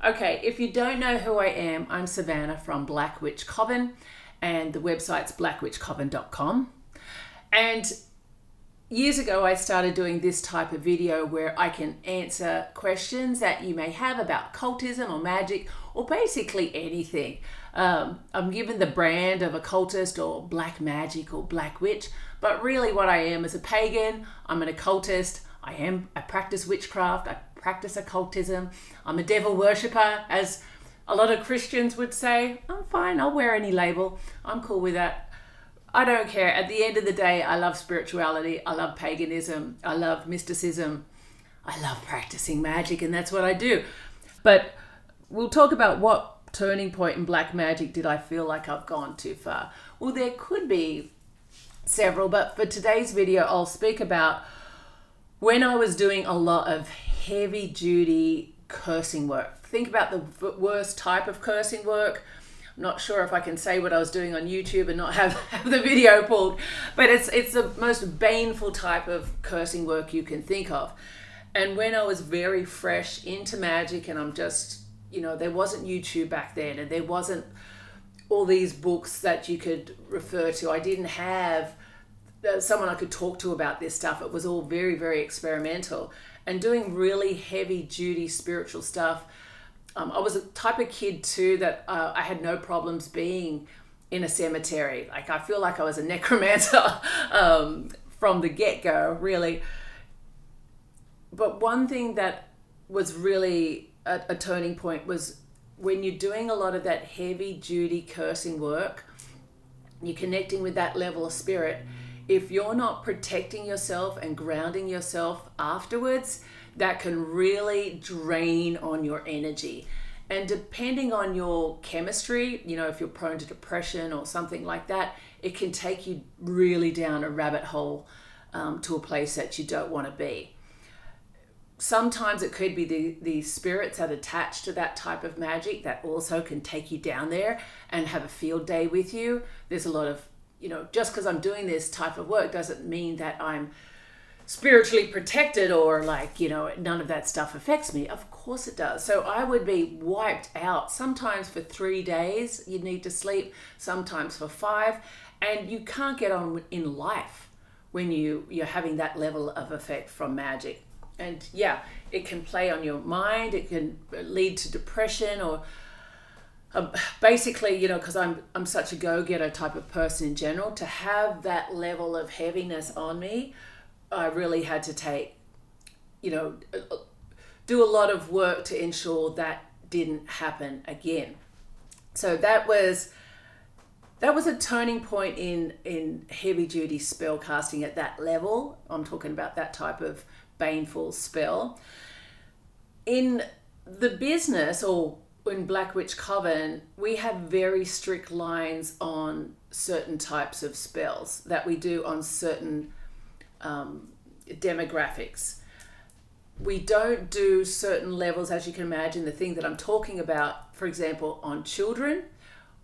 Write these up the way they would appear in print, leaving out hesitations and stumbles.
Okay, if you don't know who I am, I'm Savannah from Black Witch Coven, and the website's blackwitchcoven.com. And years ago, I started doing this type of video where I can answer questions that you may have about occultism or magic or basically anything. I'm given the brand of occultist or black magic or black witch, but really what I am is a pagan. I'm an occultist. I practice witchcraft. I practice occultism. I'm a devil worshipper, as a lot of Christians would say. I'm fine. I'll wear any label. I'm cool with that. I don't care. At the end of the day, I love spirituality. I love paganism. I love mysticism. I love practicing magic, and that's what I do. But we'll talk about what turning point in black magic did I feel like I've gone too far. Well, there could be several, but for today's video, I'll speak about when I was doing a lot of heavy duty cursing work. Think about the worst type of cursing work. I'm not sure if I can say what I was doing on YouTube and not have the video pulled, but it's the most baneful type of cursing work you can think of. And when I was very fresh into magic, and I'm just, there wasn't YouTube back then, and there wasn't all these books that you could refer to. I didn't have someone I could talk to about this stuff. It was all very, very experimental, and doing really heavy duty spiritual stuff. I was a type of kid too that I had no problems being in a cemetery. Like, I feel like I was a necromancer from the get-go, really. But one thing that was really a turning point was when you're doing a lot of that heavy duty cursing work, you're connecting with that level of spirit. If you're not protecting yourself and grounding yourself afterwards, that can really drain on your energy. And depending on your chemistry, if you're prone to depression or something like that, it can take you really down a rabbit hole to a place that you don't want to be. Sometimes it could be the spirits that attach to that type of magic that also can take you down there and have a field day with you. There's a lot of, just because I'm doing this type of work doesn't mean that I'm spiritually protected or none of that stuff affects me. Of course it does. So I would be wiped out. Sometimes for 3 days you need to sleep, sometimes for 5, and you can't get on in life when you're having that level of effect from magic. And yeah, it can play on your mind. It can lead to depression or basically, because I'm such a go-getter type of person in general. To have that level of heaviness on me, I really had to take, do a lot of work to ensure that didn't happen again. So that was a turning point in heavy-duty spell casting at that level. I'm talking about that type of baneful spell. In the business, or in Black Witch Coven, we have very strict lines on certain types of spells that we do on certain demographics. We don't do certain levels, as you can imagine, the thing that I'm talking about, for example, on children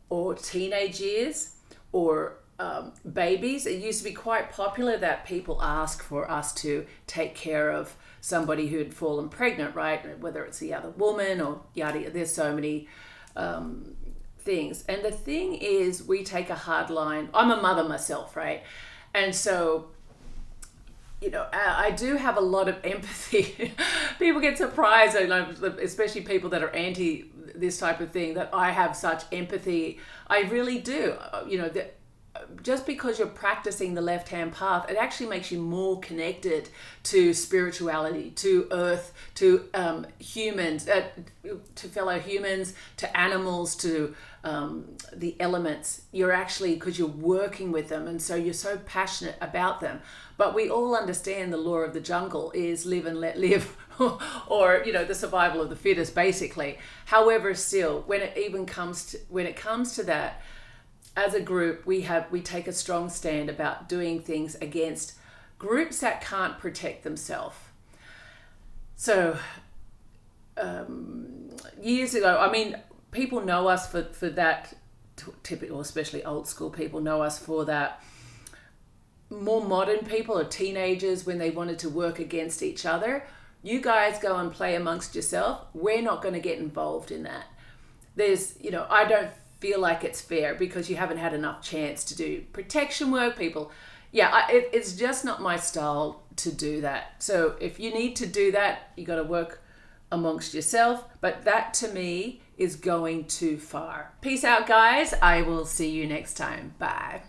or teenage years or babies. It used to be quite popular that people ask for us to take care of somebody who had fallen pregnant, right? Whether it's the other woman or yada, there's so many things. And the thing is, we take a hard line. I'm a mother myself, right? And so, I do have a lot of empathy. People get surprised, especially people that are anti this type of thing, that I have such empathy. I really do. Just because you're practicing the left-hand path, it actually makes you more connected to spirituality, to earth, to humans, to fellow humans, to animals, to the elements. You're actually, because you're working with them, and so you're so passionate about them. But we all understand the law of the jungle is live and let live, or the survival of the fittest, basically. However, still, when it comes to that, as a group, we take a strong stand about doing things against groups that can't protect themselves. So years ago, people know us for that, typical, especially old school people know us for that. More modern people or teenagers, when they wanted to work against each other, You guys go and play amongst yourself. We're not going to get involved in that. I don't feel like it's fair because you haven't had enough chance to do protection work. People, it's just not my style to do that. So if you need to do that, you got to work amongst yourself. But that to me is going too far. Peace out, guys. I will see you next time. Bye.